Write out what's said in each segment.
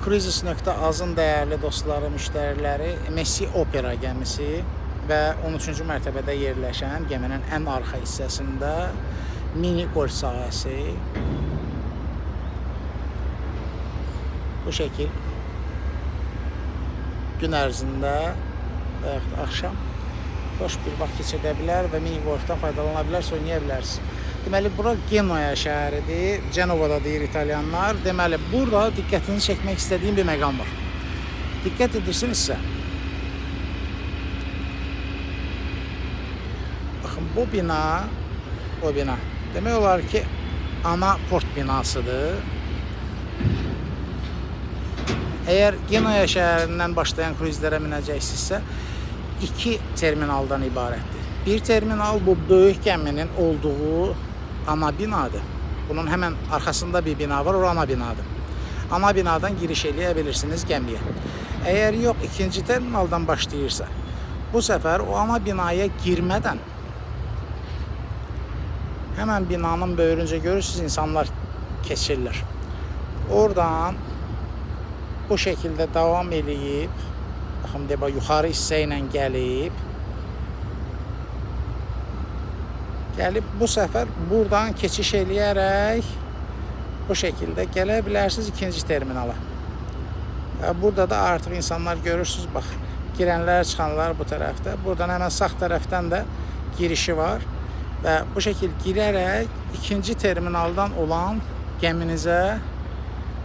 Cruises.az-ın dəyərli dostları, müştəriləri, Messi Opera gəmisi və 13-cü mərtəbədə yerləşən gəminin ən arxa hissəsində mini golf sahəsi. Bu şəkil gün ərzində və yaxud axşam xoş bir vaxt keçirdə bilər və mini golfdan faydalana bilər, oynaya bilərsiniz. Deməli, bura Genoa şəhəridir, Cenovada deyir İtalyanlar. Deməli, burada diqqətinizi çəkmək istədiyim bir məqam var. Diqqət edirsinizsə, baxın, bu bina, o bina. Demək olar ki, ana port binasıdır. Əgər Genoa şəhərindən başlayan kruizlərə minəcəksinizsə, 2 terminaldan ibarətdir. Bir terminal bu böyük gəminin olduğu ana binadır. Bunun hemen arkasında bir bina var, o ana binadır. Ana binadan giriş eləyə bilirsiniz gəmiyə. Eğer yok ikinci terminaldan başlayırsa, bu sefer o ana binaya girmeden hemen binanın böyrüncə görürsünüz insanlar keçirlər. Oradan bu şekilde devam eləyib, baxın deba yuxarı hissə ilə gəlib bu sefer buradan keçiş eləyərək bu şekilde gələ bilərsiniz ikinci terminala. Burada da artıq insanlar görürsünüz, bax, girənlər, çıxanlar bu tərəfdə. Buradan hemen sağ tərəfdən də girişi var və bu şekilde girərək ikinci terminaldan olan gəminizə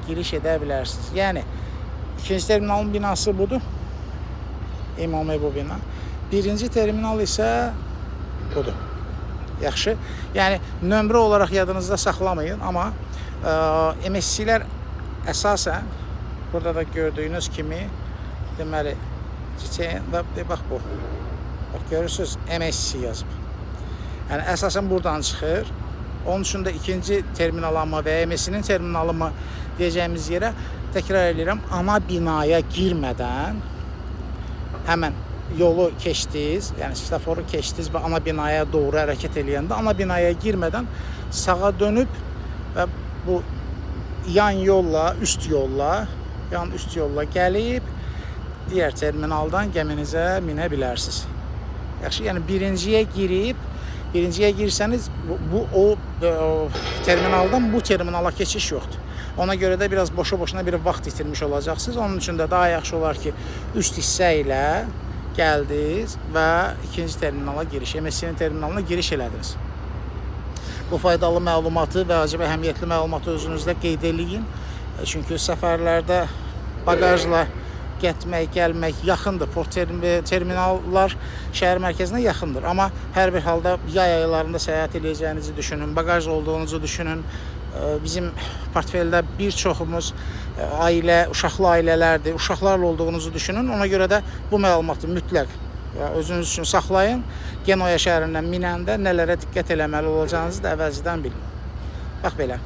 giriş edə bilərsiniz. Yəni ikinci terminalın binası budur. İmamı bu bina. Birinci terminal isə budur. Yaxşı. Yəni nömrə olaraq yadınızda saxlamayın, amma MSC-lər əsasən burada da gördüyünüz kimi deməli və bax bu. Bax görürsüz MSC yazıb. Yəni əsasən buradan çıxır. Onun üçün də ikinci terminalımı və MSC-nin terminalımı deyəcəyimiz yerə təkrar edirəm, ana binaya girmədən həmən yolu keçdiniz, yəni semaforu keçdiniz və ana binaya doğru hərəkət eləyəndə ana binaya girmədən sağa dönüb və bu yan üst yolla gəlib digər terminaldan gəminizə minə bilərsiniz. Yaxşı, yəni birinciyə girsəniz o terminaldan bu terminala keçiş yoxdur. Ona görə də biraz boşa-boşuna bir vaxt itirmiş olacaqsınız. Onun üçün də daha yaxşı olar ki, üst hissə ilə gəldiniz və ikinci terminala giriş, MSC-nin terminalına giriş elədiniz. Bu faydalı məlumatı və acaba əhəmiyyətli məlumatı özünüzdə qeyd eləyin. Çünki səfərlərdə bagajla getmək, gəlmək yaxındır. Port terminallar şəhər mərkəzinə yaxındır. Amma hər bir halda yay aylarında səyahət edəcəyinizi düşünün, bagaj olduğunuzu düşünün. Bizim portfeldə bir çoxumuz uşaqlı ailələrdir. Uşaqlarla olduğunuzu düşünün. Ona görə də bu məlumatı mütləq özünüz üçün saxlayın. Genoa şəhərindən minəndə nələrə diqqət eləməli olacağınızı da əvvəlcədən bilin. Bax belə.